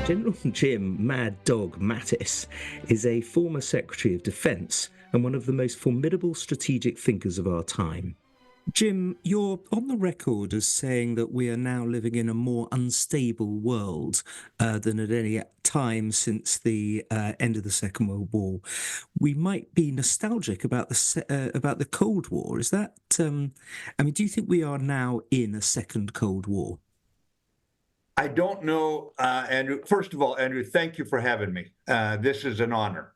General Jim Mad Dog Mattis is a former Secretary of Defense and one of the most formidable strategic thinkers of our time. Jim, you're on the record as saying that we are now living in a more unstable world than at any time since the end of the Second World War. We might be nostalgic about the Cold War. Is that? Do you think we are now in a second Cold War? I don't know, Andrew. First of all, Andrew, thank you for having me. This is an honor.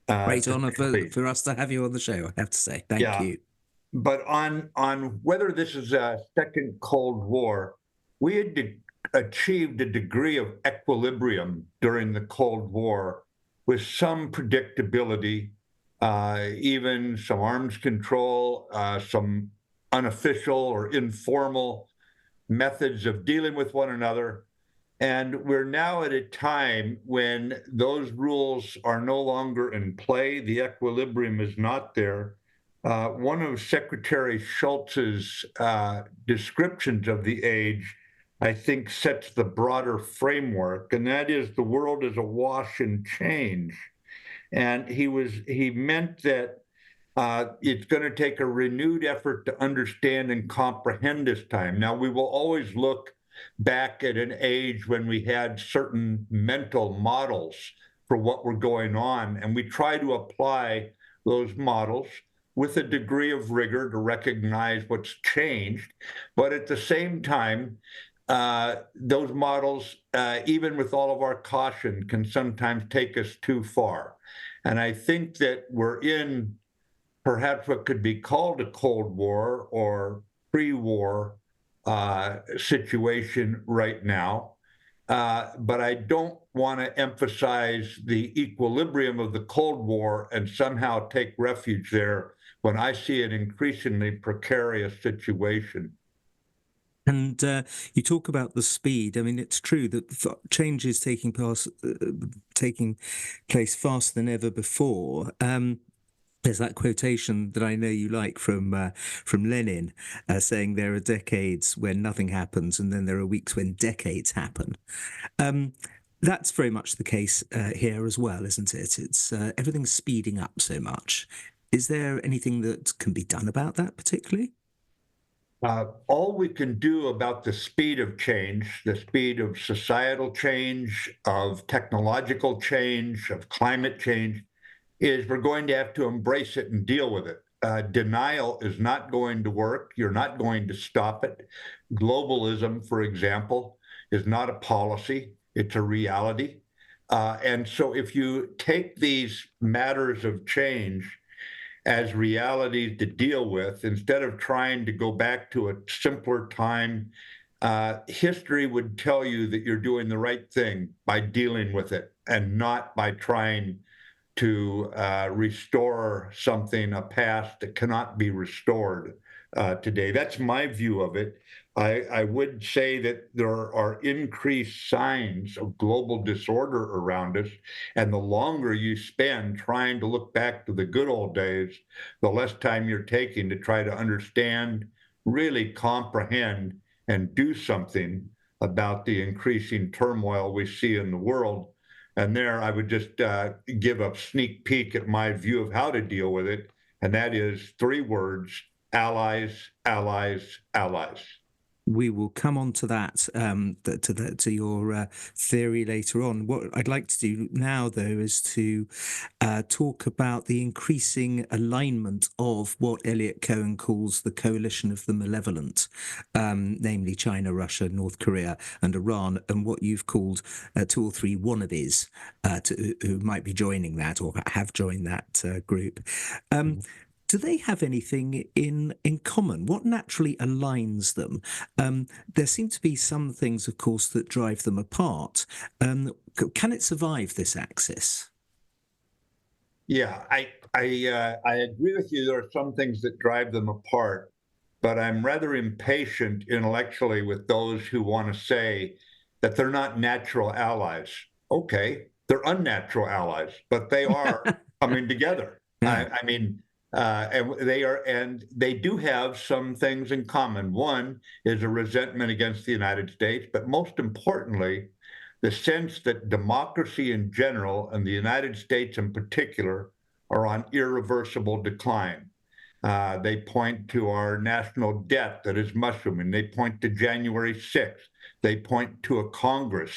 Great honor for us to have you on the show, I have to say. Thank you. But on whether this is a second Cold War, we had achieved a degree of equilibrium during the Cold War with some predictability, even some arms control, some unofficial or informal methods of dealing with one another. And we're now at a time when those rules are no longer in play. The equilibrium is not there. One of Secretary Shultz's descriptions of the age, I think, sets the broader framework, and that is the world is awash in change. And he meant that it's going to take a renewed effort to understand and comprehend this time. Now, we will always look back at an age when we had certain mental models for what were going on, and we try to apply those models with a degree of rigor to recognize what's changed. But at the same time, those models, even with all of our caution, can sometimes take us too far. And I think that we're in perhaps what could be called a Cold War or pre-war situation right now. But I don't want to emphasize the equilibrium of the Cold War and somehow take refuge there when I see an increasingly precarious situation. And you talk about the speed. I mean, it's true that change is taking place faster than ever before. There's that quotation that I know you like from Lenin, saying there are decades when nothing happens, and then there are weeks when decades happen. That's very much the case here as well, isn't it? It's everything's speeding up so much. Is there anything that can be done about that particularly? All we can do about the speed of change, the speed of societal change, of technological change, of climate change, is we're going to have to embrace it and deal with it. Denial is not going to work. You're not going to stop it. Globalism, for example, is not a policy. It's a reality. And so if you take these matters of change as realities to deal with, instead of trying to go back to a simpler time, history would tell you that you're doing the right thing by dealing with it and not by trying to restore something, a past that cannot be restored today. That's my view of it. I would say that there are increased signs of global disorder around us, and the longer you spend trying to look back to the good old days, the less time you're taking to try to understand, really comprehend, and do something about the increasing turmoil we see in the world. And there, I would just give a sneak peek at my view of how to deal with it, and that is 3 words: allies, allies, allies. We will come on to that, to your theory later on. What I'd like to do now, though, is to talk about the increasing alignment of what Eliot Cohen calls the coalition of the malevolent, namely China, Russia, North Korea, and Iran, and what you've called 2 or 3 wannabes who might be joining that or have joined that group. Do they have anything in common? What naturally aligns them? There seem to be some things, of course, that drive them apart. Can it survive this axis? Yeah, I agree with you. There are some things that drive them apart, but I'm rather impatient intellectually with those who want to say that they're not natural allies. Okay, they're unnatural allies, but they are coming together. Yeah. And they do have some things in common. One is a resentment against the United States, but most importantly, the sense that democracy in general and the United States in particular are on irreversible decline. They point to our national debt that is mushrooming. They point to January 6th. They point to a Congress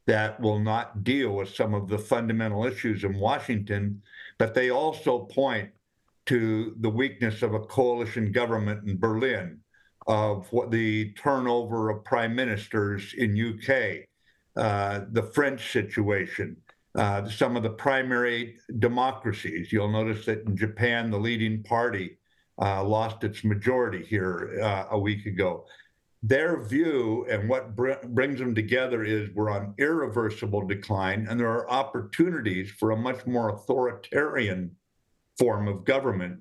that will not deal with some of the fundamental issues in Washington, but they also point to the weakness of a coalition government in Berlin, of what the turnover of prime ministers in UK, the French situation, some of the primary democracies. You'll notice that in Japan, the leading party lost its majority here a week ago. Their view and what brings them together is we're on irreversible decline, and there are opportunities for a much more authoritarian form of government,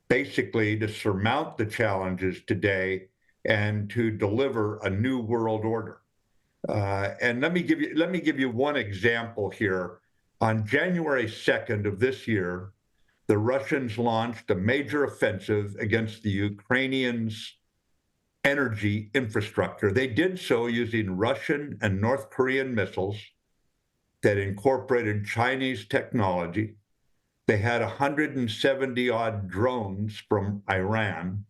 basically to surmount the challenges today and to deliver a new world order. And let me give you one example here. On January 2nd of this year, the Russians launched a major offensive against the Ukrainians' energy infrastructure. They did so using Russian and North Korean missiles that incorporated Chinese technology. They had 170 odd drones from Iran,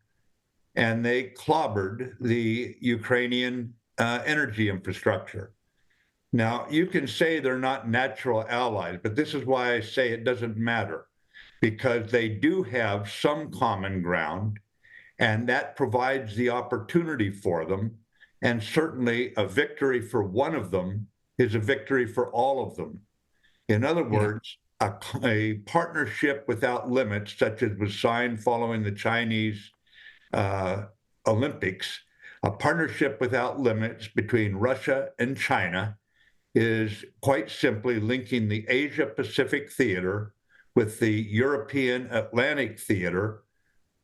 and they clobbered the Ukrainian energy infrastructure. Now, you can say they're not natural allies, but this is why I say it doesn't matter, because they do have some common ground, and that provides the opportunity for them. And certainly a victory for one of them is a victory for all of them. In other words, a partnership without limits, such as was signed following the Chinese Olympics, a partnership without limits between Russia and China is quite simply linking the Asia-Pacific theater with the European Atlantic theater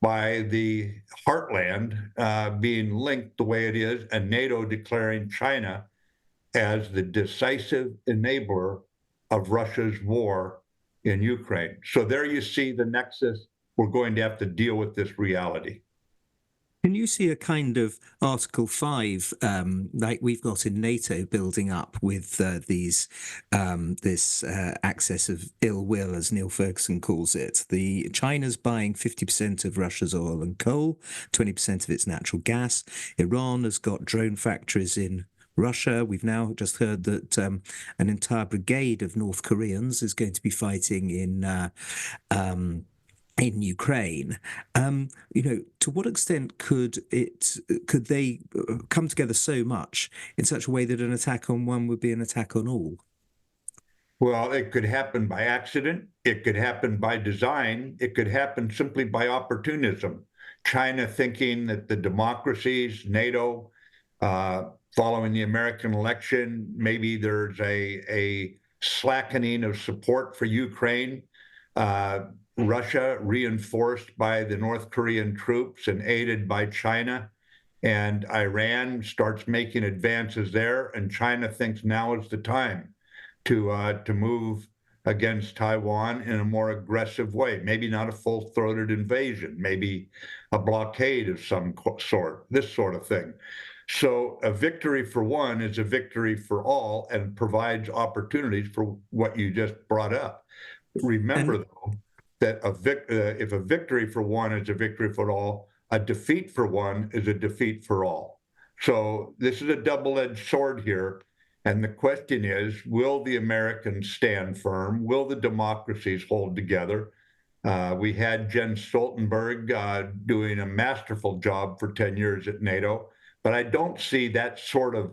by the heartland being linked the way it is, and NATO declaring China as the decisive enabler of Russia's war in Ukraine. So there you see the nexus. We're going to have to deal with this reality. Can you see a kind of Article 5, like we've got in NATO, building up with this access of ill will, as Neil Ferguson calls it? The China's buying 50% of Russia's oil and coal, 20% of its natural gas. Iran has got drone factories in Russia. We've now just heard that an entire brigade of North Koreans is going to be fighting in Ukraine. To what extent could they come together so much in such a way that an attack on one would be an attack on all? Well, it could happen by accident. It could happen by design. It could happen simply by opportunism. China thinking that the democracies, NATO, following the American election, maybe there's a slackening of support for Ukraine. Russia, reinforced by the North Korean troops and aided by China, and Iran starts making advances there, and China thinks now is the time to move against Taiwan in a more aggressive way. Maybe not a full-throated invasion, maybe a blockade of some sort, this sort of thing. So a victory for one is a victory for all and provides opportunities for what you just brought up. Remember, though, that if a victory for one is a victory for all, a defeat for one is a defeat for all. So this is a double-edged sword here. And the question is, will the Americans stand firm? Will the democracies hold together? We had Jens Stoltenberg doing a masterful job for 10 years at NATO, but I don't see that sort of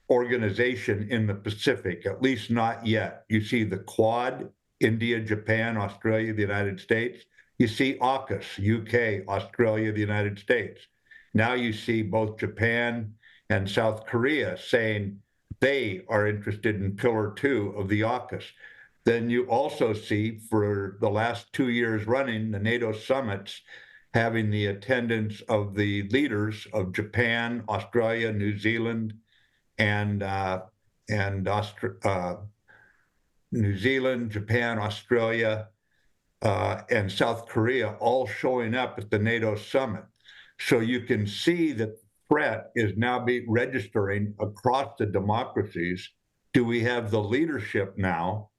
organization in the Pacific, at least not yet. You see the Quad, India, Japan, Australia, the United States. You see AUKUS, UK, Australia, the United States. Now you see both Japan and South Korea saying they are interested in Pillar 2 of the AUKUS. Then you also see, for the last 2 years running, the NATO summits having the attendance of the leaders of Japan, Australia, New Zealand, and New Zealand, Japan, Australia, and South Korea all showing up at the NATO summit. So you can see that the threat is now registering across the democracies do we have the leadership now,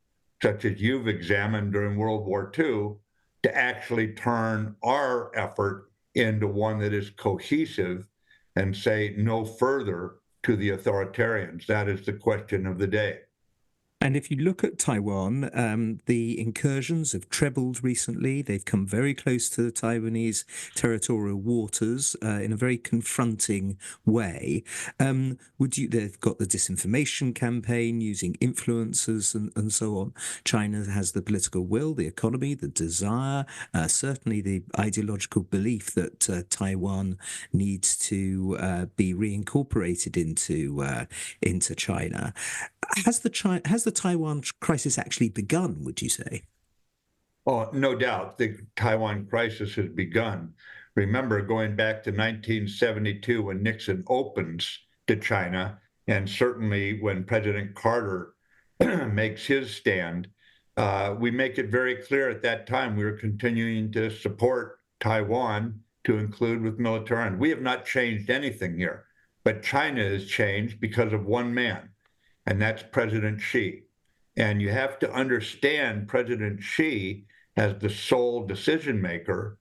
such as you've examined during World War II, to actually turn our effort into one that is cohesive and say no further to the authoritarians? That is the question of the day. And if you look at Taiwan, the incursions have trebled recently. They've come very close to the Taiwanese territorial waters in a very confronting way. They've got the disinformation campaign using influencers and so on. China has the political will, the economy, the desire, certainly the ideological belief that Taiwan needs to be reincorporated into China. Has the Taiwan crisis actually begun, would you say? Oh, no doubt the Taiwan crisis has begun. Remember, going back to 1972 when Nixon opens to China, and certainly when President Carter makes his stand, we make it very clear at that time we were continuing to support Taiwan to include with military. And we have not changed anything here, but China has changed because of one man, and that's President Xi. And you have to understand President Xi as the sole decision maker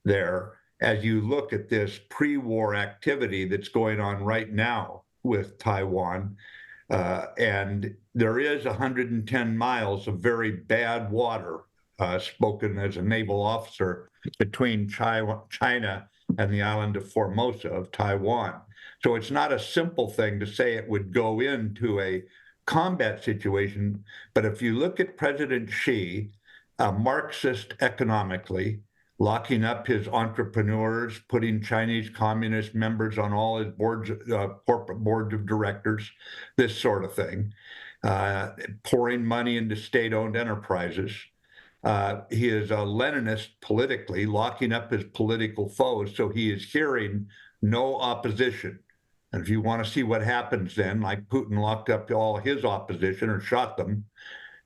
there as you look at this pre-war activity that's going on right now with Taiwan. And there is 110 miles of very bad water, spoken as a naval officer, between China and the island of Formosa of Taiwan. So it's not a simple thing to say it would go into a combat situation. But if you look at President Xi, a Marxist economically, locking up his entrepreneurs, putting Chinese communist members on all his boards, corporate boards of directors, this sort of thing, pouring money into state-owned enterprises. He is a Leninist politically, locking up his political foes, so he is hearing no opposition. And if you want to see what happens then, like Putin locked up all his opposition or shot them,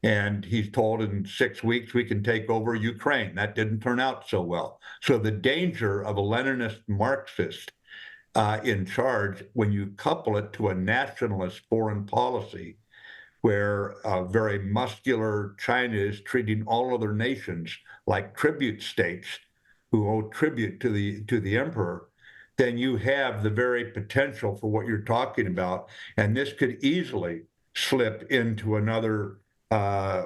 and he's told in 6 weeks we can take over Ukraine. That didn't turn out so well. So the danger of a Leninist Marxist in charge, when you couple it to a nationalist foreign policy, where very muscular China is treating all other nations like tribute states who owe tribute to the emperor, then you have the very potential for what you're talking about. And this could easily slip into another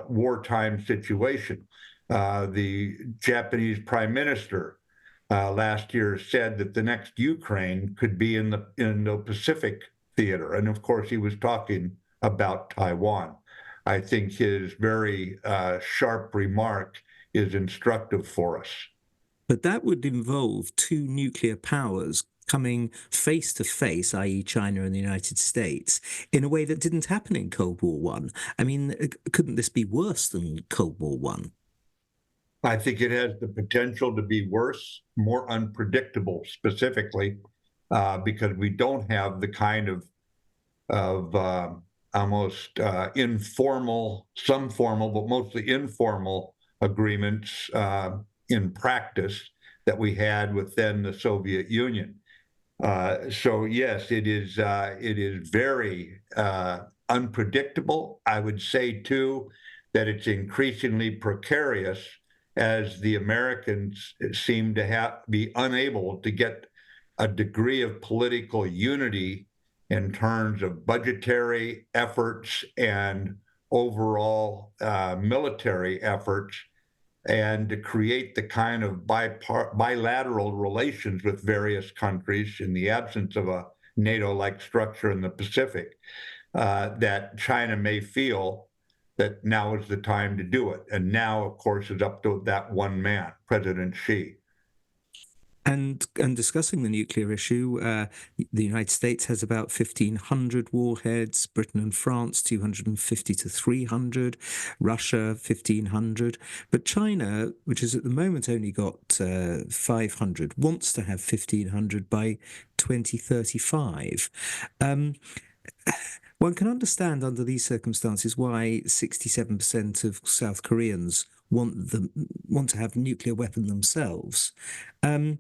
wartime situation. The Japanese prime minister last year said that the next Ukraine could be in the Pacific theater. And of course, he was talking about Taiwan. I think his very sharp remark is instructive for us. But that would involve two nuclear powers coming face to face, i.e. China and the United States, in a way that didn't happen in Cold War One. I mean, couldn't this be worse than Cold War One? I think it has the potential to be worse, more unpredictable, specifically, because we don't have the kind of almost informal, some formal, but mostly informal agreements in practice that we had within the Soviet Union. So yes, it is very unpredictable. I would say too that it's increasingly precarious as the Americans seem to be unable to get a degree of political unity in terms of budgetary efforts and overall military efforts, and to create the kind of bilateral relations with various countries in the absence of a NATO-like structure in the Pacific, that China may feel that now is the time to do it. And now, of course, is up to that one man, President Xi. And discussing the nuclear issue, the United States has about 1,500 warheads, Britain and France 250 to 300, Russia 1,500. But China, which has at the moment only got 500, wants to have 1,500 by 2035. One can understand under these circumstances why 67% of South Koreans want to have a nuclear weapon themselves. And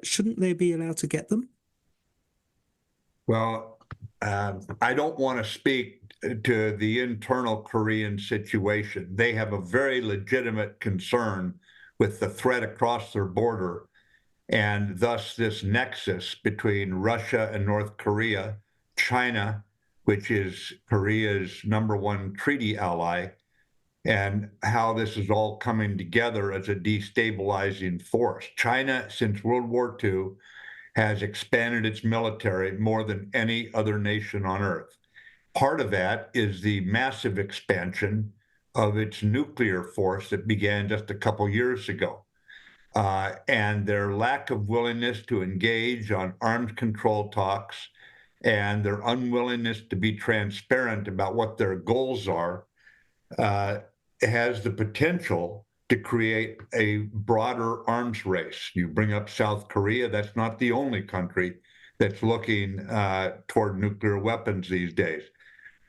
shouldn't they be allowed to get them? Well, I don't want to speak to the internal Korean situation. They have a very legitimate concern with the threat across their border, and thus this nexus between Russia and North Korea, China, which is Korea's #1 treaty ally, and how this is all coming together as a destabilizing force. China, since World War II, has expanded its military more than any other nation on earth. Part of that is the massive expansion of its nuclear force that began just a couple years ago. And their lack of willingness to engage on arms control talks and their unwillingness to be transparent about what their goals are uh, has the potential to create a broader arms race. You bring up South Korea, that's not the only country that's looking toward nuclear weapons these days.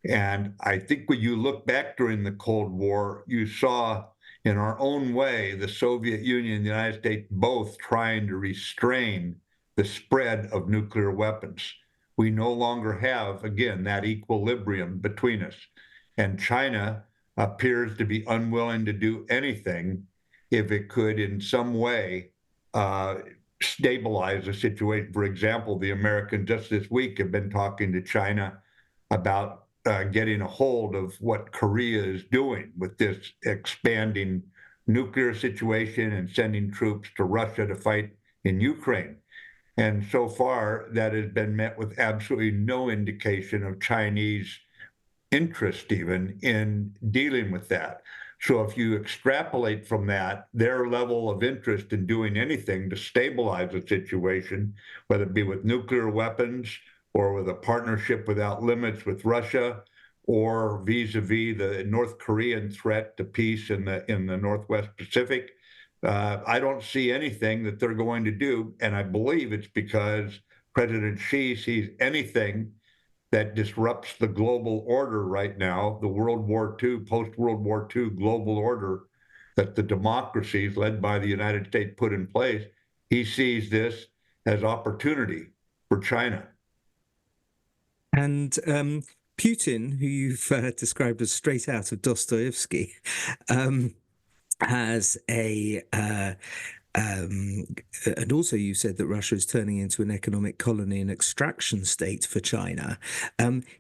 And I think when you look back during the Cold War, you saw in our own way the Soviet Union and the United States both trying to restrain the spread of nuclear weapons. We no longer have, again, that equilibrium between us. And China appears to be unwilling to do anything if it could in some way stabilize the situation. For example, the Americans just this week have been talking to China about getting a hold of what Korea is doing with this expanding nuclear situation and sending troops to Russia to fight in Ukraine. And so far, that has been met with absolutely no indication of Chinese interest even in dealing with that. So if you extrapolate from that, their level of interest in doing anything to stabilize the situation, whether it be with nuclear weapons or with a partnership without limits with Russia, or vis-a-vis the North Korean threat to peace in the Northwest Pacific, I don't see anything that they're going to do. And I believe it's because President Xi sees anything that disrupts the global order right now, the World War II, post-World War II global order that the democracies led by the United States put in place. He sees this as opportunity for China. And Putin, who you've described as straight out of Dostoevsky, has and also you said that Russia is turning into an economic colony and extraction state for China.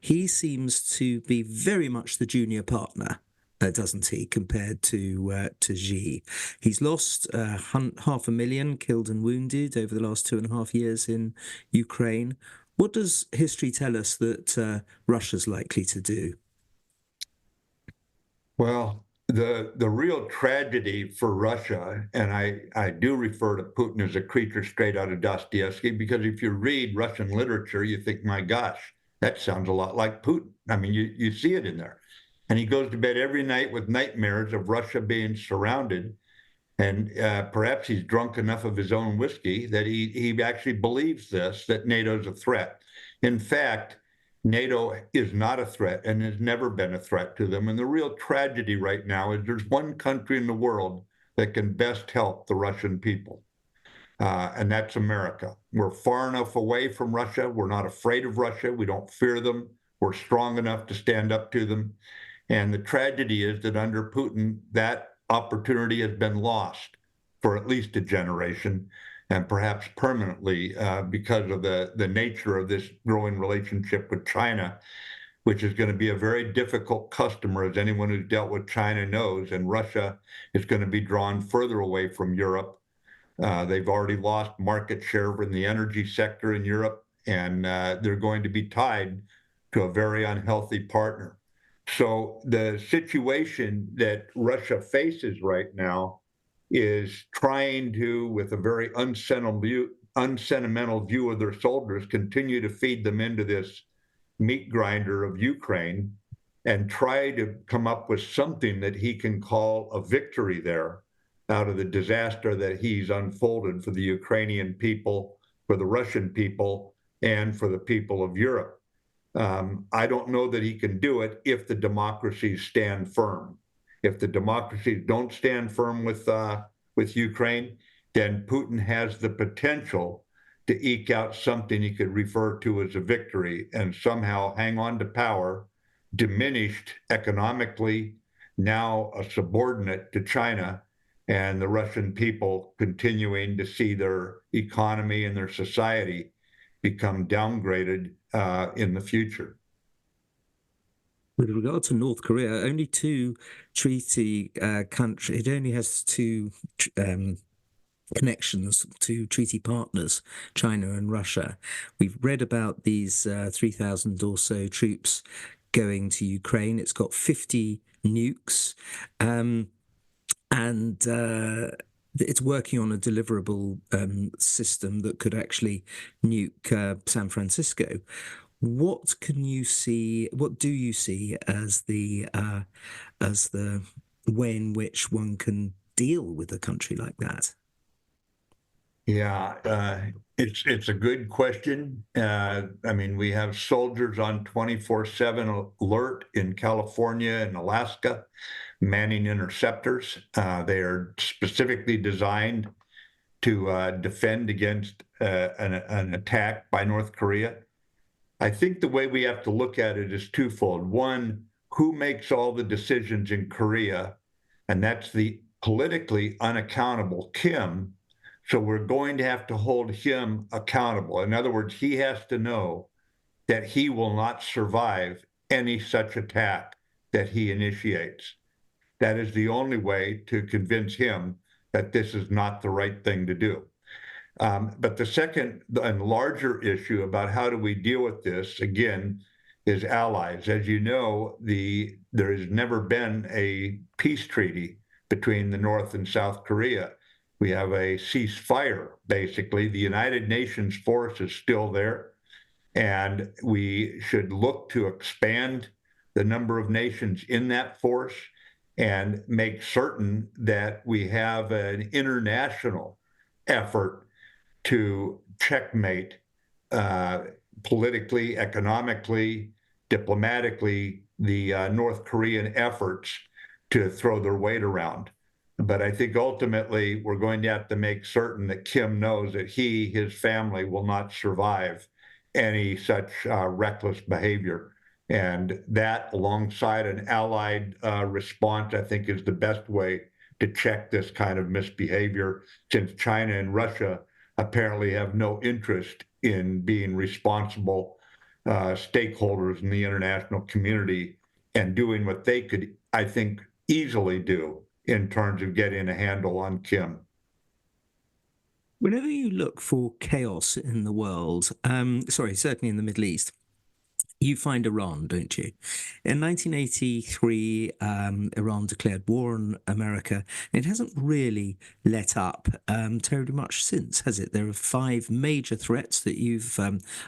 He seems to be very much the junior partner, doesn't he, compared to Xi? He's lost 500,000 killed and wounded over the last 2.5 years in Ukraine. What does history tell us that Russia's likely to do? Well, the real tragedy for Russia, and I do refer to Putin as a creature straight out of Dostoevsky, because if you read Russian literature, you think, my gosh, that sounds a lot like Putin. I mean, you see it in there. And he goes to bed every night with nightmares of Russia being surrounded. And perhaps he's drunk enough of his own whiskey that he actually believes this, that NATO's a threat. In fact, NATO is not a threat and has never been a threat to them. And the real tragedy right now is there's one country in the world that can best help the Russian people, and that's America. We're far enough away from Russia. We're not afraid of Russia. We don't fear them. We're strong enough to stand up to them. And the tragedy is that under Putin, that opportunity has been lost for at least a generation, and perhaps permanently, because of the nature of this growing relationship with China, which is going to be a very difficult customer, as anyone who's dealt with China knows. And Russia is going to be drawn further away from Europe. They've already lost market share in the energy sector in Europe, and they're going to be tied to a very unhealthy partner. So the situation that Russia faces right now is trying to, with a very unsentimental view of their soldiers, continue to feed them into this meat grinder of Ukraine and try to come up with something that he can call a victory there out of the disaster that he's unfolded for the Ukrainian people, for the Russian people, and for the people of Europe. I don't know that he can do it if the democracies stand firm. If the democracies don't stand firm with Ukraine, then Putin has the potential to eke out something he could refer to as a victory and somehow hang on to power, diminished economically, now a subordinate to China, and the Russian people continuing to see their economy and their society become downgraded in the future. With regard to North Korea, only two treaty countries, it only has two connections to treaty partners, China and Russia. We've read about these 3,000 or so troops going to Ukraine. It's got 50 nukes, and it's working on a deliverable system that could actually nuke San Francisco. What can you see? What do you see as the way in which one can deal with a country like that? Yeah, it's a good question. I mean, we have soldiers on 24/7 alert in California and Alaska, manning interceptors. They are specifically designed to defend against an attack by North Korea. I think the way we have to look at it is twofold. One, who makes all the decisions in Korea? And that's the politically unaccountable Kim. So we're going to have to hold him accountable. In other words, he has to know that he will not survive any such attack that he initiates. That is the only way to convince him that this is not the right thing to do. But the second and larger issue about how do we deal with this, again, is allies. As you know, there has never been a peace treaty between the North and South Korea. We have a ceasefire, basically. The United Nations force is still there, and we should look to expand the number of nations in that force and make certain that we have an international effort to checkmate politically, economically, diplomatically, the North Korean efforts to throw their weight around. But I think ultimately we're going to have to make certain that Kim knows that his family will not survive any such reckless behavior. And that, alongside an allied response, I think is the best way to check this kind of misbehavior, since China and Russia apparently have no interest in being responsible stakeholders in the international community and doing what they could, I think, easily do in terms of getting a handle on Kim. Whenever you look for chaos in the world, certainly in the Middle East, you find Iran, don't you? In 1983, Iran declared war on America. It hasn't really let up terribly much since, has it? There are 5 major threats that you've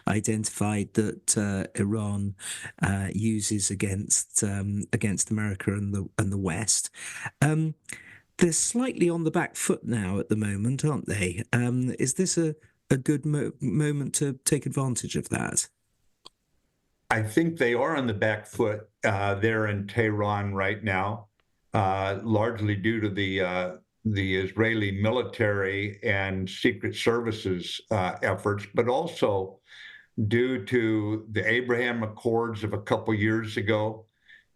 identified that Iran uses against America and the West. They're slightly on the back foot now at the moment, aren't they? Is this a good moment to take advantage of that? I think they are on the back foot there in Tehran right now, largely due to the Israeli military and secret services efforts, but also due to the Abraham Accords of a couple years ago.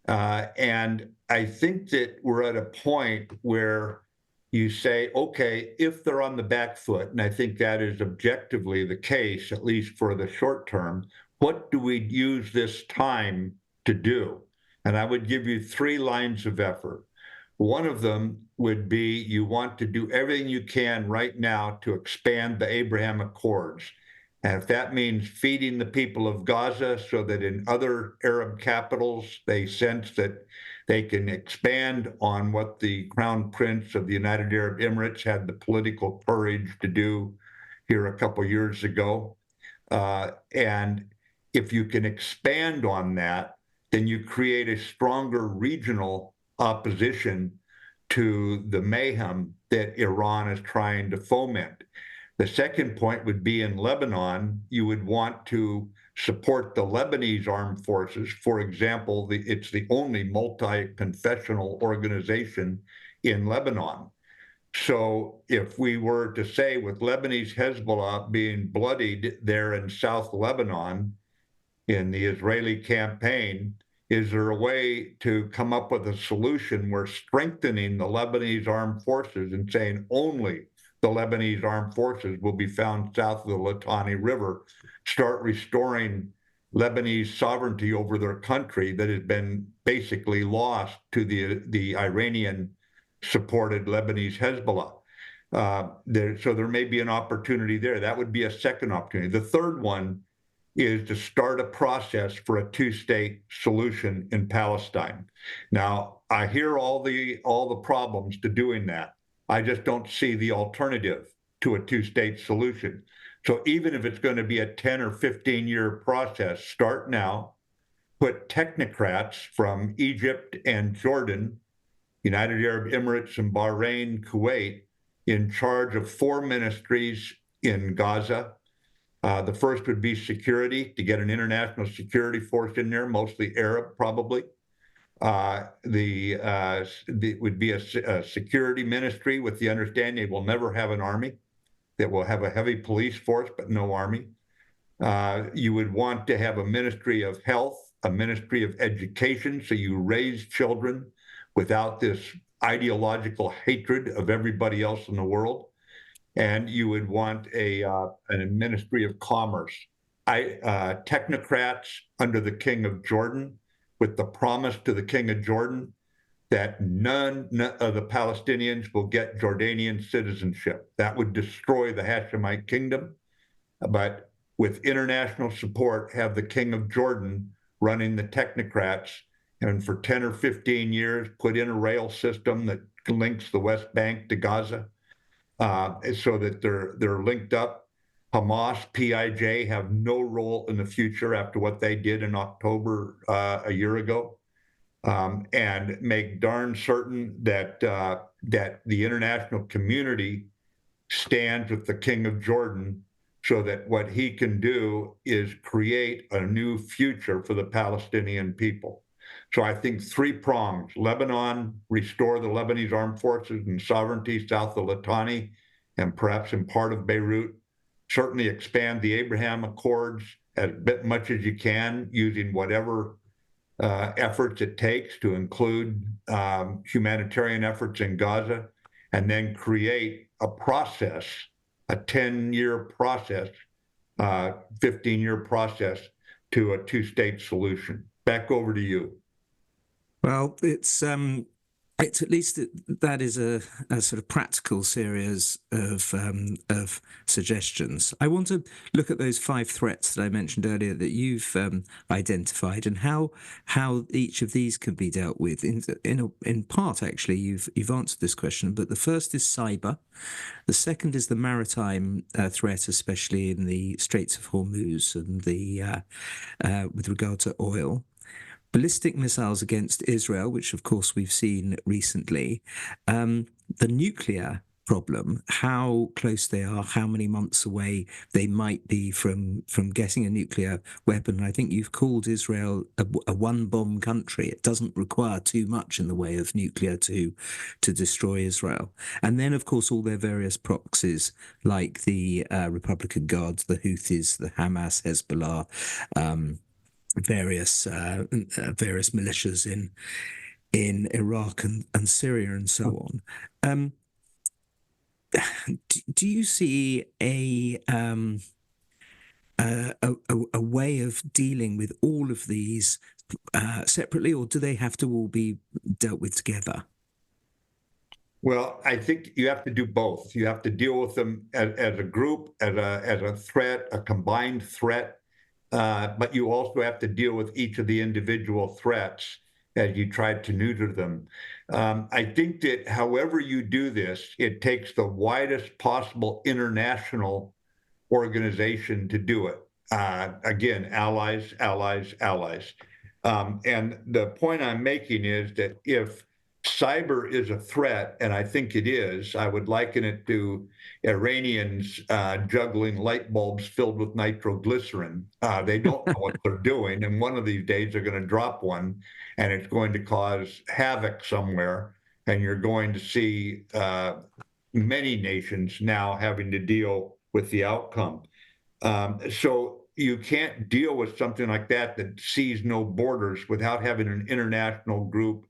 And I think that we're at a point where you say, okay, if they're on the back foot, and I think that is objectively the case, at least for the short term, what do we use this time to do? And I would give you 3 lines of effort. One of them would be you want to do everything you can right now to expand the Abraham Accords. And if that means feeding the people of Gaza so that in other Arab capitals they sense that they can expand on what the Crown Prince of the United Arab Emirates had the political courage to do here a couple years ago. And if you can expand on that, then you create a stronger regional opposition to the mayhem that Iran is trying to foment. The second point would be in Lebanon, you would want to support the Lebanese armed forces. For example, it's the only multi-confessional organization in Lebanon. So if we were to say, with Lebanese Hezbollah being bloodied there in South Lebanon in the Israeli campaign, is there a way to come up with a solution where strengthening the Lebanese armed forces and saying only the Lebanese armed forces will be found south of the Litani River, start restoring Lebanese sovereignty over their country that has been basically lost to the Iranian supported Lebanese Hezbollah? So there may be an opportunity there. That would be a second opportunity. The third one is to start a process for a two-state solution in Palestine. Now, I hear all the problems to doing that. I just don't see the alternative to a two-state solution. So even if it's going to be a 10 or 15-year process, start now, put technocrats from Egypt and Jordan, United Arab Emirates and Bahrain, Kuwait, in charge of 4 ministries in Gaza. The first would be security, to get an international security force in there, mostly Arab, probably. The would be a security ministry with the understanding they will never have an army, that will have a heavy police force, but no army. You would want to have a ministry of health, a ministry of education, so you raise children without this ideological hatred of everybody else in the world. And you would want a ministry of commerce. Technocrats under the King of Jordan, with the promise to the King of Jordan that none of the Palestinians will get Jordanian citizenship. That would destroy the Hashemite kingdom. But with international support, have the King of Jordan running the technocrats, and for 10 or 15 years, put in a rail system that links the West Bank to Gaza, so that they're linked up. Hamas, PIJ have no role in the future after what they did in October a year ago, and make darn certain that that the international community stands with the King of Jordan, so that what he can do is create a new future for the Palestinian people. So I think 3 prongs: Lebanon, restore the Lebanese armed forces and sovereignty south of Litani, and perhaps in part of Beirut. Certainly expand the Abraham Accords as much as you can, using whatever efforts it takes to include humanitarian efforts in Gaza, and then create a process, a 10-year process, 15-year process to a two-state solution. Back over to you. Well, it's at least that is a sort of practical series of suggestions. I want to look at those 5 threats that I mentioned earlier that you've identified, and how each of these can be dealt with. In part, actually, you've answered this question. But the first is cyber. The second is the maritime threat, especially in the Straits of Hormuz and the with regard to oil. Ballistic missiles against Israel, which of course we've seen recently. The nuclear problem, how close they are, how many months away they might be from getting a nuclear weapon. I think you've called Israel a one-bomb country. It doesn't require too much in the way of nuclear to destroy Israel. And then, of course, all their various proxies, like the Republican Guards, the Houthis, the Hamas, Hezbollah, various militias in Iraq and Syria and so on. Do you see a way of dealing with all of these separately, or do they have to all be dealt with together? Well, I think you have to do both. You have to deal with them as a group, as a threat, a combined threat. But you also have to deal with each of the individual threats as you try to neuter them. I think that however you do this, it takes the widest possible international organization to do it. Again, allies, allies, allies. And the point I'm making is that if cyber is a threat, and I think it is, I would liken it to Iranians juggling light bulbs filled with nitroglycerin. They don't know what they're doing, and one of these days they're going to drop one, and it's going to cause havoc somewhere, and you're going to see many nations now having to deal with the outcome. So you can't deal with something like that that sees no borders without having an international group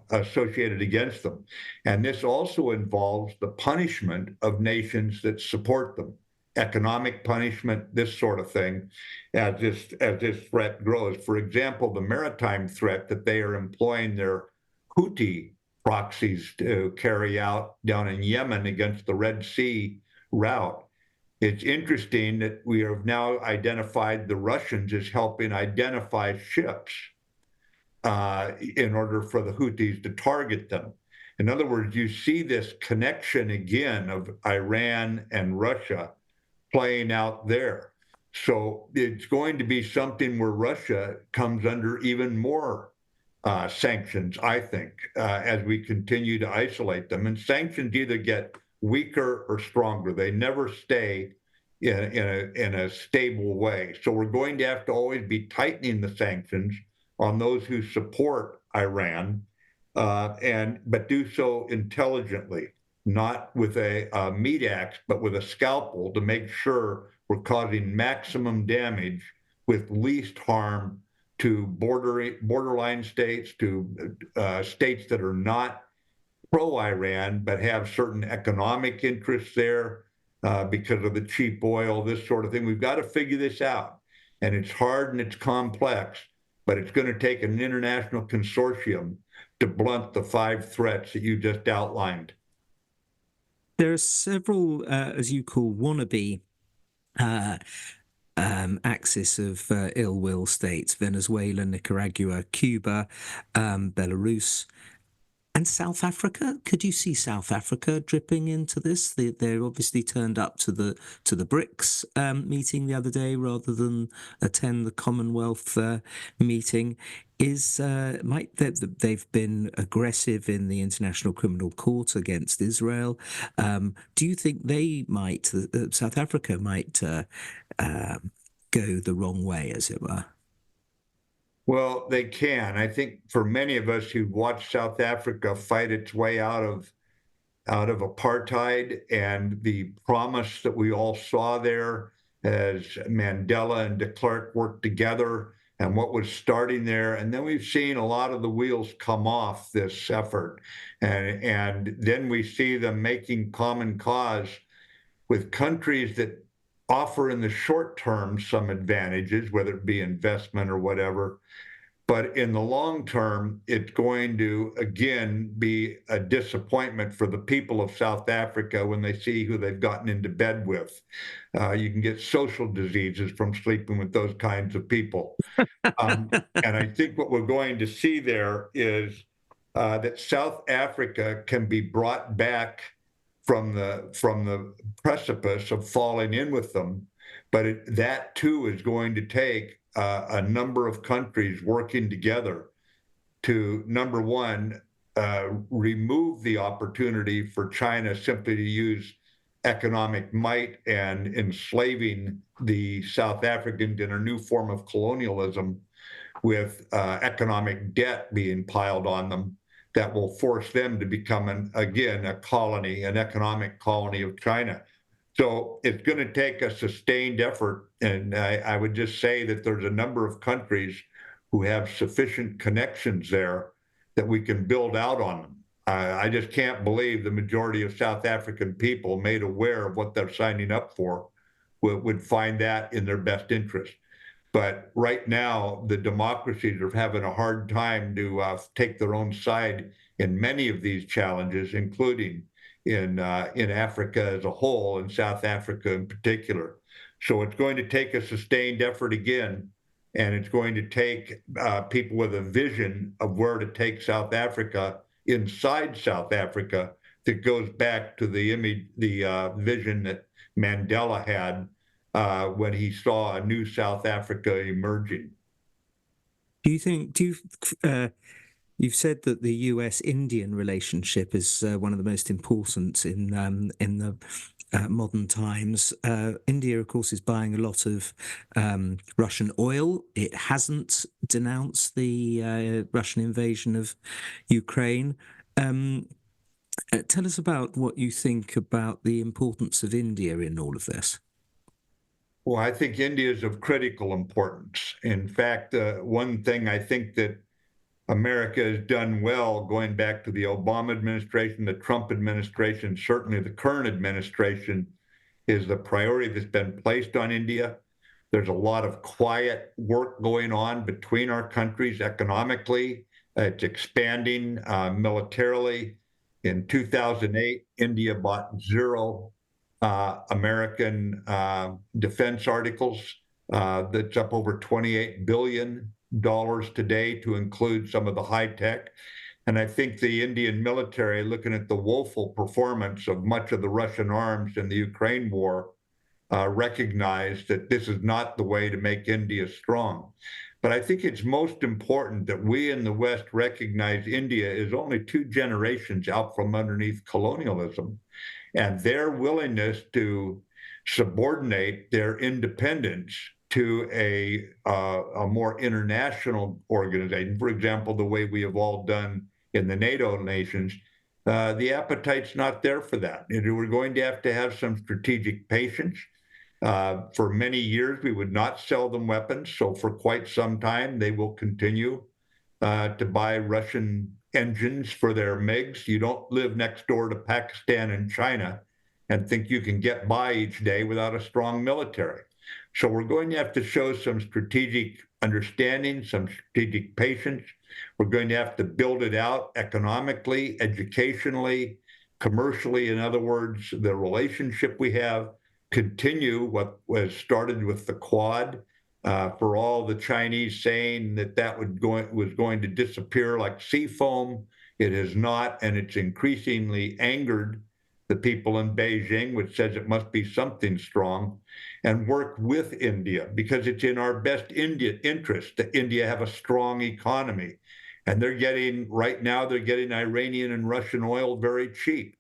associated against them. And this also involves the punishment of nations that support them, economic punishment, this sort of thing, as this threat grows. For example, the maritime threat that they are employing their Houthi proxies to carry out down in Yemen against the Red Sea route. It's interesting that we have now identified the Russians as helping identify ships in order for the Houthis to target them. In other words, you see this connection again of Iran and Russia playing out there. So it's going to be something where Russia comes under even more sanctions, I think, as we continue to isolate them. And sanctions either get weaker or stronger. They never stay in a stable way. So we're going to have to always be tightening the sanctions on those who support Iran, but do so intelligently, not with a meat axe, but with a scalpel to make sure we're causing maximum damage with least harm to borderline states, to states that are not pro-Iran but have certain economic interests there because of the cheap oil, this sort of thing. We've got to figure this out, and it's hard and it's complex, but it's going to take an international consortium to blunt the 5 threats that you just outlined. There are several, as you call, wannabe axis of ill will states: Venezuela, Nicaragua, Cuba, Belarus, and South Africa. Could you see South Africa dripping into this? They're obviously turned up to the BRICS meeting the other day rather than attend the Commonwealth meeting. They've been aggressive in the International Criminal Court against Israel? Do you think they might, South Africa might go the wrong way, as it were? Well, they can. I think for many of us who watched South Africa fight its way out of apartheid and the promise that we all saw there as Mandela and de Klerk worked together and what was starting there. And then we've seen a lot of the wheels come off this effort. And then we see them making common cause with countries that offer in the short term some advantages, whether it be investment or whatever. But in the long term, it's going to, again, be a disappointment for the people of South Africa when they see who they've gotten into bed with. You can get social diseases from sleeping with those kinds of people. And I think what we're going to see there is that South Africa can be brought back from the precipice of falling in with them, but that too is going to take a number of countries working together to, number one, remove the opportunity for China simply to use economic might and enslaving the South Africans in a new form of colonialism with economic debt being piled on them that will force them to become, again, a colony, an economic colony of China. So it's going to take a sustained effort. And I would just say that there's a number of countries who have sufficient connections there that we can build out on them. I just can't believe the majority of South African people, made aware of what they're signing up for, would find that in their best interest. But right now, the democracies are having a hard time to take their own side in many of these challenges, including in Africa as a whole, and South Africa in particular. So it's going to take a sustained effort again, and it's going to take people with a vision of where to take South Africa inside South Africa that goes back to the image, the vision that Mandela had when he saw a new South Africa emerging. You've said that the US-Indian relationship is one of the most important in the modern times. India, of course, is buying a lot of Russian oil. It hasn't denounced the Russian invasion of Ukraine. Tell us about what you think about the importance of India in all of this. Well, I think India is of critical importance. In fact, one thing I think that America has done well, going back to the Obama administration, the Trump administration, certainly the current administration, is the priority that's been placed on India. There's a lot of quiet work going on between our countries economically. It's expanding militarily. In 2008, India bought zero American defense articles. That's up over $28 billion today, to include some of the high tech. And I think the Indian military, looking at the woeful performance of much of the Russian arms in the Ukraine war, recognize that this is not the way to make India strong. But I think it's most important that we in the West recognize India is only 2 generations out from underneath colonialism, and their willingness to subordinate their independence to a more international organization, for example, the way we have all done in the NATO nations, the appetite's not there for that. We're going to have some strategic patience. For many years, we would not sell them weapons. So for quite some time, they will continue to buy Russian engines for their MiGs. You don't live next door to Pakistan and China and think you can get by each day without a strong military. So we're going to have to show some strategic understanding, some strategic patience. We're going to have to build it out economically, educationally, commercially. In other words, the relationship we have, continue what was started with the Quad. For all the Chinese saying that was going to disappear like sea foam, it has not, and it's increasingly angered the people in Beijing, which says it must be something strong, and work with India, because it's in our best interest that India have a strong economy. And right now they're getting Iranian and Russian oil very cheap.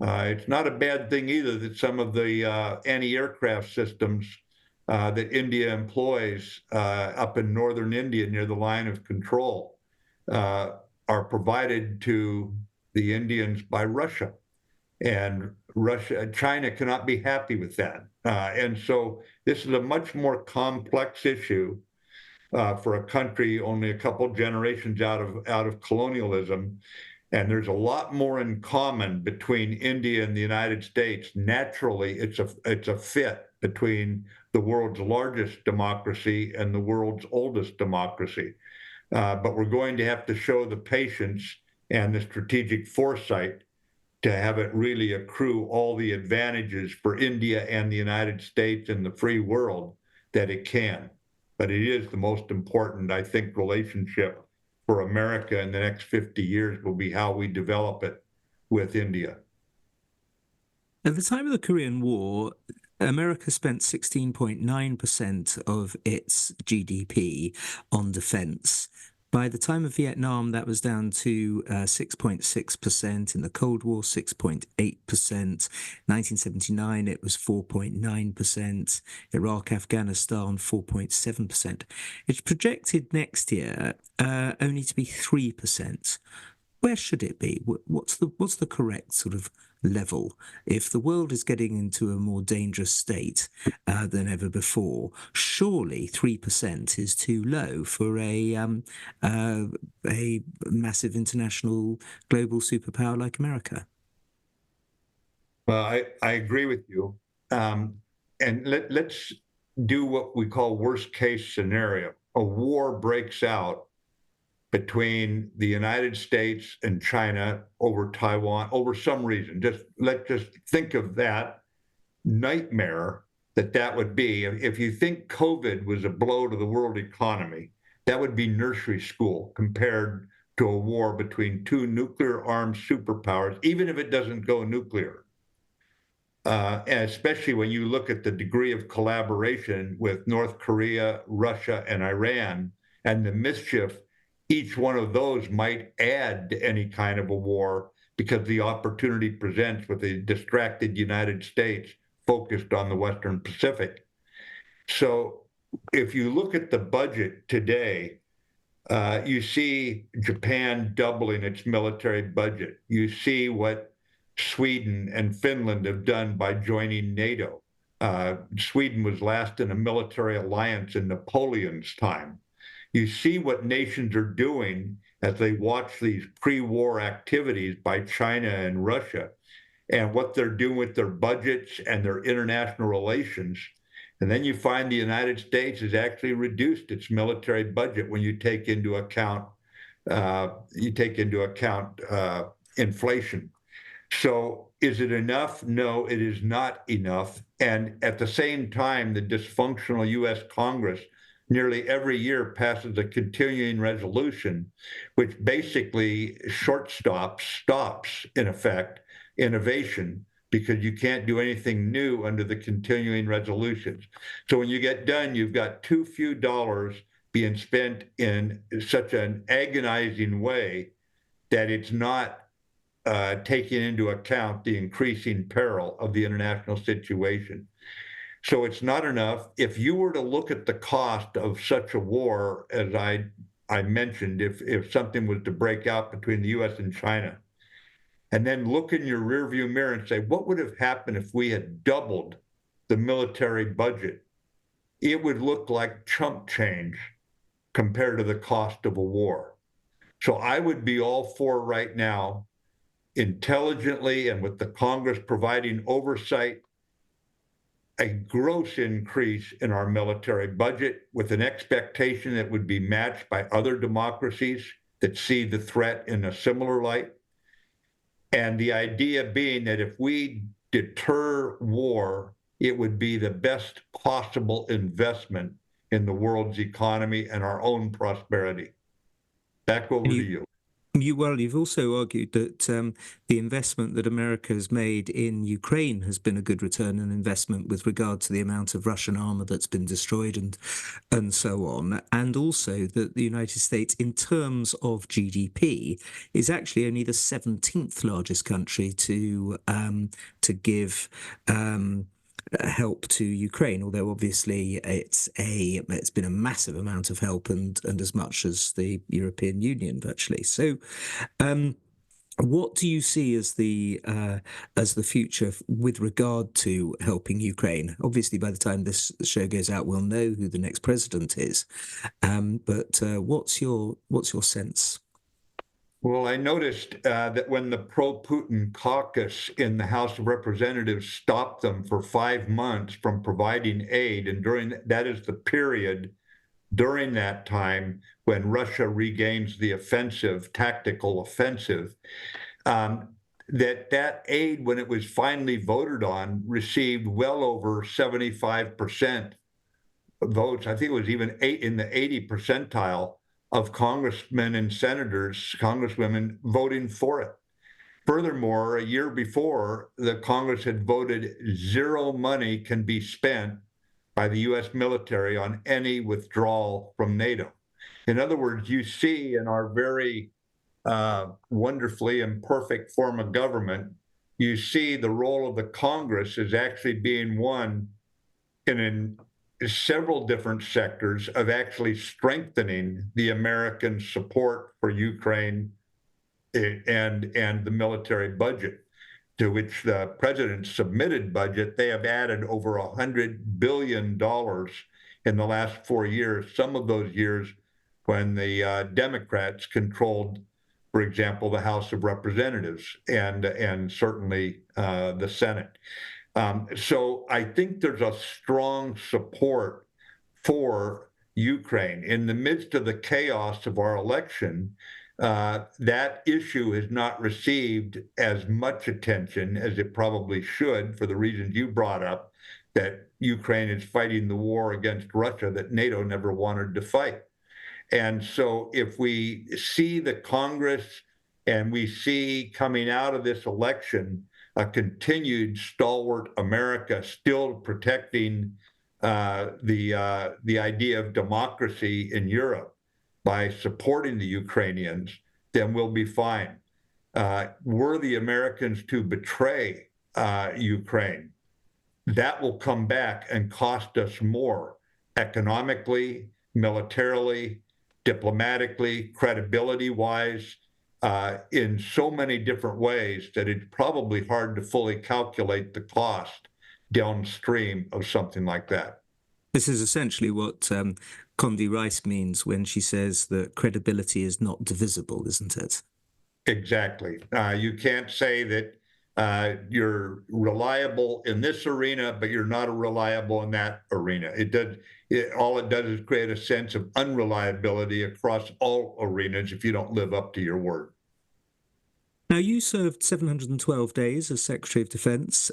It's not a bad thing either that some of the anti-aircraft systems that India employs up in northern India near the line of control are provided to the Indians by Russia. And China cannot be happy with that. And so this is a much more complex issue for a country only a couple generations out of colonialism. And there's a lot more in common between India and the United States. Naturally, it's a fit between the world's largest democracy and the world's oldest democracy. But we're going to have to show the patience and the strategic foresight to have it really accrue all the advantages for India and the United States and the free world that it can. But it is the most important, I think, relationship for America in the next 50 years will be how we develop it with India. At the time of the Korean War, America spent 16.9% of its GDP on defense. By the time of Vietnam, that was down to 6.6%. In the Cold War, 6.8%. 1979, it was 4.9%. Iraq, Afghanistan, 4.7%. It's projected next year only to be 3%. Where should it be? What's the correct sort of level? If the world is getting into a more dangerous state than ever before, surely 3% is too low for a massive international global superpower like America. Well, I agree with you. And let's do what we call worst case scenario. A war breaks out between the United States and China over Taiwan, over some reason. Let's just think of that nightmare that would be. If you think COVID was a blow to the world economy, that would be nursery school compared to a war between two nuclear-armed superpowers, even if it doesn't go nuclear. And especially when you look at the degree of collaboration with North Korea, Russia, and Iran, and the mischief each one of those might add to any kind of a war, because the opportunity presents with a distracted United States focused on the Western Pacific. So if you look at the budget today, You see Japan doubling its military budget. You see what Sweden and Finland have done by joining NATO. Sweden was last in a military alliance in Napoleon's time. You see what nations are doing as they watch these pre-war activities by China and Russia and what they're doing with their budgets and their international relations. And then you find the United States has actually reduced its military budget when you take into account inflation. So is it enough? No, it is not enough. And at the same time, the dysfunctional U.S. Congress nearly every year passes a continuing resolution, which basically stops, in effect, innovation because you can't do anything new under the continuing resolutions. So when you get done, you've got too few dollars being spent in such an agonizing way that it's not taking into account the increasing peril of the international situation. So it's not enough. If you were to look at the cost of such a war, as I mentioned, if something was to break out between the US and China, and then look in your rearview mirror and say, what would have happened if we had doubled the military budget? It would look like chump change compared to the cost of a war. So I would be all for right now, intelligently and with the Congress providing oversight, a gross increase in our military budget with an expectation that would be matched by other democracies that see the threat in a similar light. And the idea being that if we deter war, it would be the best possible investment in the world's economy and our own prosperity. Back over to you. You've also argued that the investment that America has made in Ukraine has been a good return on investment with regard to the amount of Russian armor that's been destroyed and so on, and also that the United States, in terms of GDP, is actually only the 17th largest country to give. Help to Ukraine, although obviously it's been a massive amount of help and as much as the European Union virtually. So, what do you see as the future with regard to helping Ukraine? Obviously, by the time this show goes out, we'll know who the next president is. But what's your sense? Well, I noticed that when the pro-Putin caucus in the House of Representatives stopped them for 5 months from providing aid, and that is the period during that time when Russia regains the tactical offensive, that aid, when it was finally voted on, received well over 75% votes. I think it was even in the 80 percentile of congressmen and senators, congresswomen voting for it. Furthermore, a year before, the Congress had voted zero money can be spent by the US military on any withdrawal from NATO. In other words, you see in our very wonderfully imperfect form of government, you see the role of the Congress as actually being one in several different sectors of actually strengthening the American support for Ukraine and the military budget, to which the president's submitted budget. They have added over $100 billion in the last 4 years, some of those years when the Democrats controlled, for example, the House of Representatives and certainly the Senate. So I think there's a strong support for Ukraine. In the midst of the chaos of our election, that issue has not received as much attention as it probably should, for the reasons you brought up, that Ukraine is fighting the war against Russia that NATO never wanted to fight. And so if we see the Congress and we see coming out of this election a continued stalwart America still protecting the idea of democracy in Europe by supporting the Ukrainians, then we'll be fine. Were the Americans to betray Ukraine, that will come back and cost us more economically, militarily, diplomatically, credibility-wise, in so many different ways that it's probably hard to fully calculate the cost downstream of something like that. This is essentially what Condi Rice means when she says that credibility is not divisible, isn't it? Exactly. You can't say that you're reliable in this arena, but you're not reliable in that arena. All it does is create a sense of unreliability across all arenas if you don't live up to your word. Now, you served 712 days as Secretary of Defense,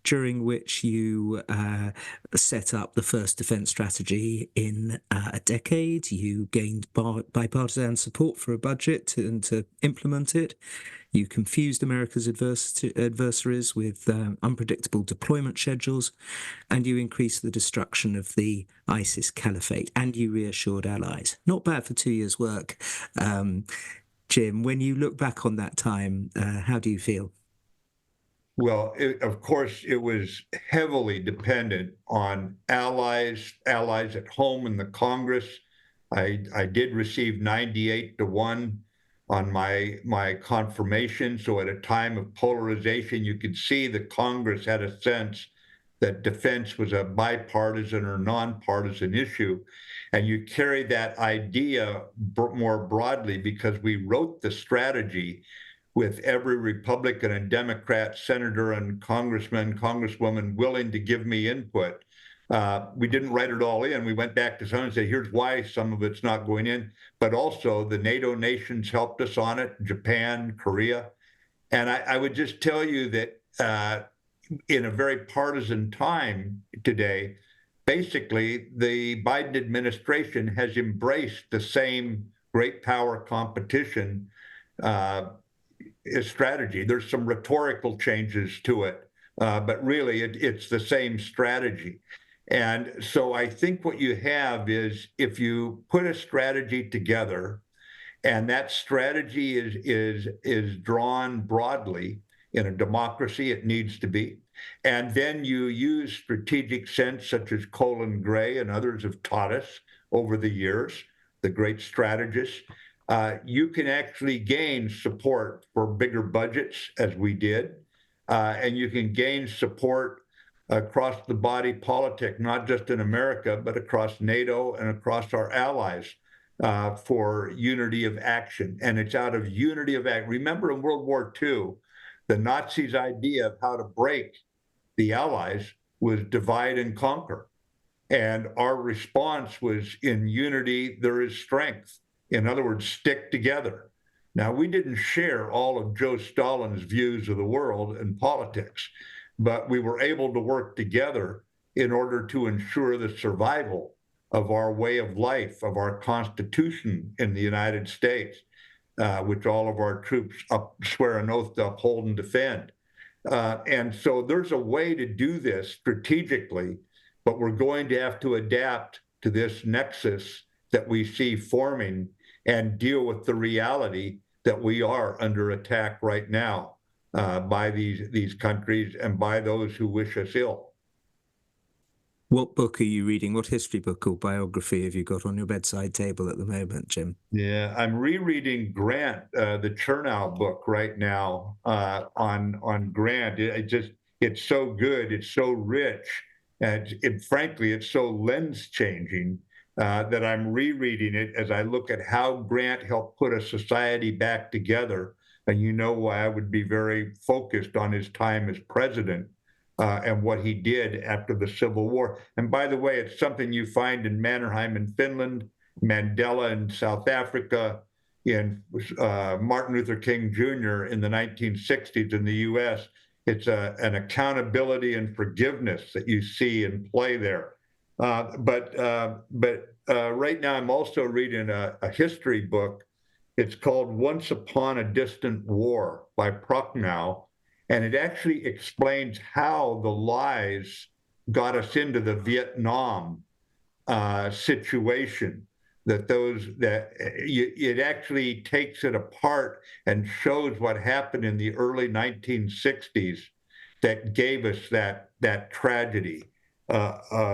during which you set up the first defense strategy in a decade. You gained bipartisan support for a budget and to implement it. You confused America's adversaries with unpredictable deployment schedules, and you increased the destruction of the ISIS caliphate, and you reassured allies. Not bad for 2 years' work. Jim, when you look back on that time, how do you feel? Well, of course, it was heavily dependent on allies at home in the Congress. I did receive 98-1 on my confirmation. So at a time of polarization, you could see the Congress had a sense that defense was a bipartisan or nonpartisan issue. And you carry that idea more broadly because we wrote the strategy with every Republican and Democrat senator and congressman, congresswoman willing to give me input. We didn't write it all in. We went back to some and said, here's why some of it's not going in. But also the NATO nations helped us on it, Japan, Korea. And I would just tell you that in a very partisan time today, basically the Biden administration has embraced the same great power competition strategy. There's some rhetorical changes to it, but really it's the same strategy. And so I think what you have is if you put a strategy together and that strategy is drawn broadly in a democracy, it needs to be. And then you use strategic sense, such as Colin Gray and others have taught us over the years, the great strategists. You can actually gain support for bigger budgets, as we did, and you can gain support across the body politic, not just in America, but across NATO and across our allies for unity of action. And it's out of unity of action. Remember in World War II, the Nazis' idea of how to break the Allies was divide and conquer. And our response was in unity, there is strength. In other words, stick together. Now, we didn't share all of Joe Stalin's views of the world and politics, but we were able to work together in order to ensure the survival of our way of life, of our Constitution in the United States, which all of our troops swear an oath to uphold and defend. And so there's a way to do this strategically, but we're going to have to adapt to this nexus that we see forming and deal with the reality that we are under attack right now by these countries and by those who wish us ill. What book are you reading? What history book or biography have you got on your bedside table at the moment, Jim? Yeah, I'm rereading Grant, the Chernow book right now on Grant. It's so good, it's so rich, and frankly, it's so lens changing that I'm rereading it as I look at how Grant helped put a society back together. And you know why I would be very focused on his time as president. And what he did after the Civil War. And by the way, it's something you find in Mannerheim in Finland, Mandela in South Africa, in Martin Luther King Jr. in the 1960s in the US. It's an accountability and forgiveness that you see in play there. But right now I'm also reading a history book. It's called Once Upon a Distant War by Prochnow. And it actually explains how the lies got us into the Vietnam situation. It actually takes it apart and shows what happened in the early 1960s that gave us that tragedy that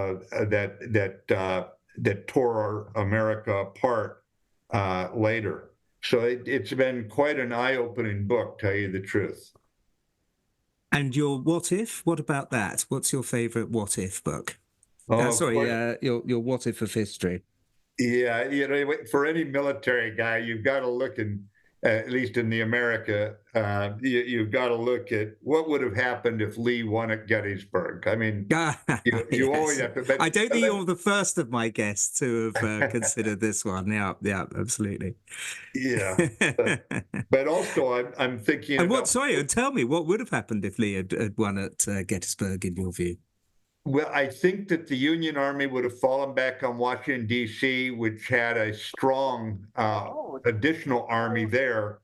tore America apart later. So it's been quite an eye-opening book, tell you the truth. And your what if? What about that? What's your favorite what if book? Oh, Sorry, quite, your what if of history. yeah. For any military guy, you've got to look in, at least in the America, you've got to look at what would have happened if Lee won at Gettysburg. I mean, you always Yes. have to, I don't but think let, you're the first of my guests to have considered this one. Yeah, yeah, absolutely. yeah. But also, I'm thinking And what, about. sorry, and tell me, what would have happened if Lee had won at Gettysburg, in your view? Well, I think that the Union Army would have fallen back on Washington, D.C., which had a strong additional army there.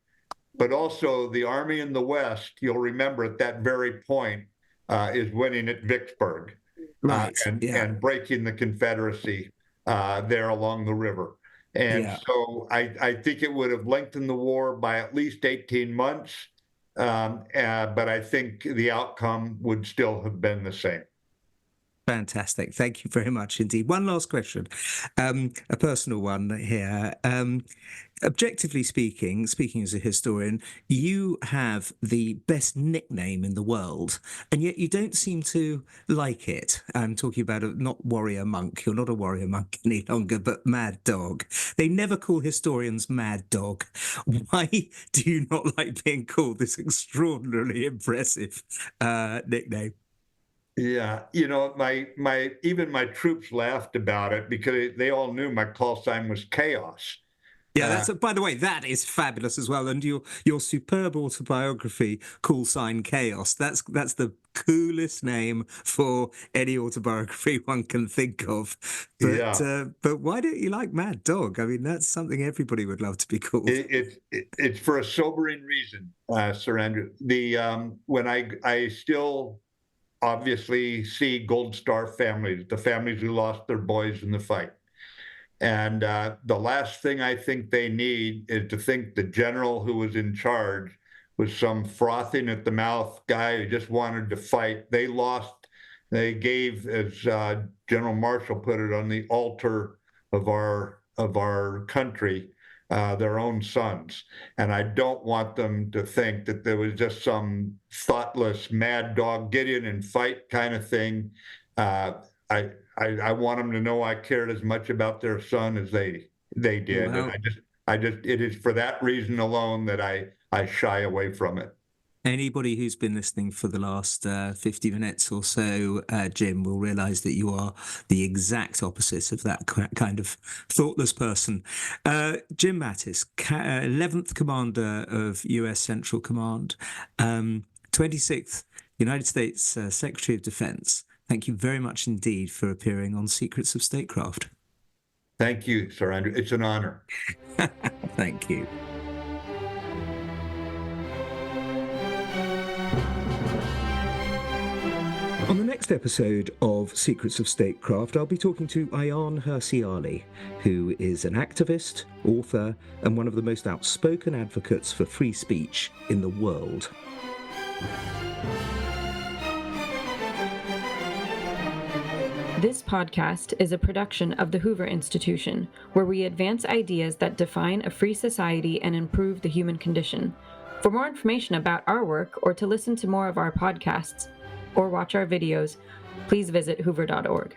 But also the army in the West, you'll remember at that very point, is winning at Vicksburg Right. Yeah. and breaking the Confederacy there along the river. And Yeah. so I think it would have lengthened the war by at least 18 months. But I think the outcome would still have been the same. Fantastic. Thank you very much indeed. One last question, a personal one here. Objectively speaking as a historian, you have the best nickname in the world, and yet you don't seem to like it. I'm talking about not warrior monk. You're not a warrior monk any longer, but mad dog. They never call historians mad dog. Why do you not like being called this extraordinarily impressive nickname? Yeah, even my troops laughed about it because they all knew my call sign was chaos. Yeah, Uh, by the way, that is fabulous as well. And your superb autobiography, Call Sign Chaos, that's the coolest name for any autobiography one can think of. yeah, But why don't you like Mad Dog? I mean, that's something everybody would love to be called. it's for a sobering reason, Sir Andrew. When I still obviously see Gold Star families, the families who lost their boys in the fight. And the last thing I think they need is to think the general who was in charge was some frothing at the mouth guy who just wanted to fight. They lost, they gave, as General Marshall put it, on the altar of our country, their own sons. And I don't want them to think that there was just some thoughtless mad dog get in and fight kind of thing. Uh, I want them to know I cared as much about their son as they did. And Well, it is for that reason alone that I shy away from it. anybody who's been listening for the last 50 minutes or so, Jim, will realize that you are the exact opposite of that kind of thoughtless person. Jim Mattis, 11th Commander of US Central Command, 26th United States Secretary of Defense. Thank you very much indeed for appearing on Secrets of Statecraft. Thank you, Sir Andrew. It's an honor. Thank you. On the next episode of Secrets of Statecraft, I'll be talking to Ayaan Hirsi Ali, who is an activist, author, and one of the most outspoken advocates for free speech in the world. This podcast is a production of the Hoover Institution, where we advance ideas that define a free society and improve the human condition. For more information about our work, or to listen to more of our podcasts, or watch our videos, please visit hoover.org.